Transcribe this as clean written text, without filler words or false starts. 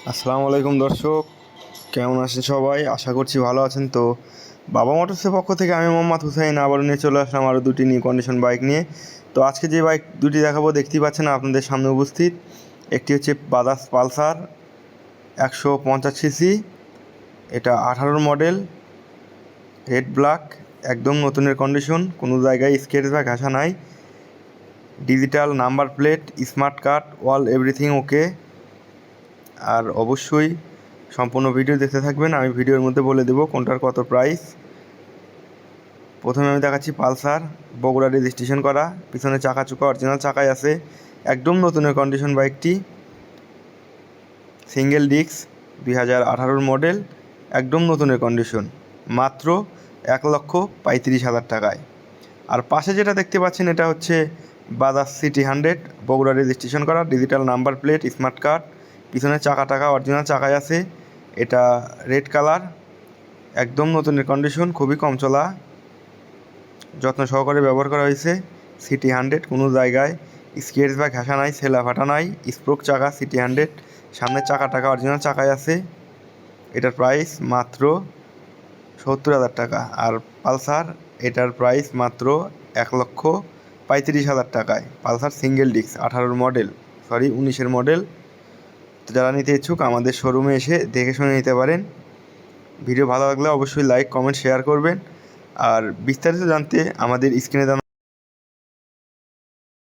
আসসালামু আলাইকুম দর্শক, কেমন আছেন সবাই? আশা করছি ভালো আছেন। তো বাবা মোটরসের পক্ষ থেকে আমি মোহাম্মদ হুসাইন আবারও নিয়ে চলে আসলাম আরও দুটি নিউ কন্ডিশন বাইক নিয়ে। তো আজকে যে বাইক দুটি দেখাবো দেখতেই পাচ্ছেন আপনাদের সামনে উপস্থিত। একটি হচ্ছে বাজাজ পালসার 150 সিসি, এটা 18 মডেল, রেড ব্ল্যাক, একদম নতুনের কন্ডিশন, কোনো জায়গায় স্কেচ বা ঘাসা নাই, digital number plate, smart card, all everything okay. আর অবশ্যই সম্পূর্ণ ভিডিও দেখতে থাকবেন, আমি ভিডিওর মধ্যে বলে দেবো কোনটার কত প্রাইস। প্রথমে আমি দেখাচ্ছি পালসার, বগুড়া রেজিস্ট্রেশন করা, পিছনে চাকা চুকা অরিজিনাল চাকাই আছে, একদম নতুনের কন্ডিশন বাইকটি, সিঙ্গেল ডিস্ক, 2018 মডেল, একদম নতুনের কন্ডিশন, মাত্র 1,35,000 টাকায়। আর পাশে যেটা দেখতে পাচ্ছেন এটা হচ্ছে বাজাজ সিটি 100, বগুড়া রেজিস্ট্রেশন করা, digital number plate, smart card, পিছনে চাকা টাকা অরিজিনাল চাকাই আছে, এটা রেড কালার, একদম নতুনের কন্ডিশন, খুবই কম চলা, যত্ন সহকারে ব্যবহার করা হয়েছে। সিটি 100, কোনো জায়গায় স্কেচ বা ঘাসা নাই, সেলা ফাটা নাই, স্প্রোক চাকা সিটি 100, সামনের চাকা টাকা অরিজিনাল চাকাই আছে। এটার প্রাইস মাত্র 70,000 টাকা। আর পালসার, এটার প্রাইস মাত্র 1,35,000 টাকায়। Pulsar single disc, 19 model. তো যারা নিতে ইচ্ছুক আমাদের শোরুমে এসে দেখে শুনে নিতে পারেন। ভিডিও ভালো লাগলে অবশ্যই লাইক, কমেন্ট, শেয়ার করবেন। আর বিস্তারিত জানতে আমাদের স্ক্রিনে দেওয়া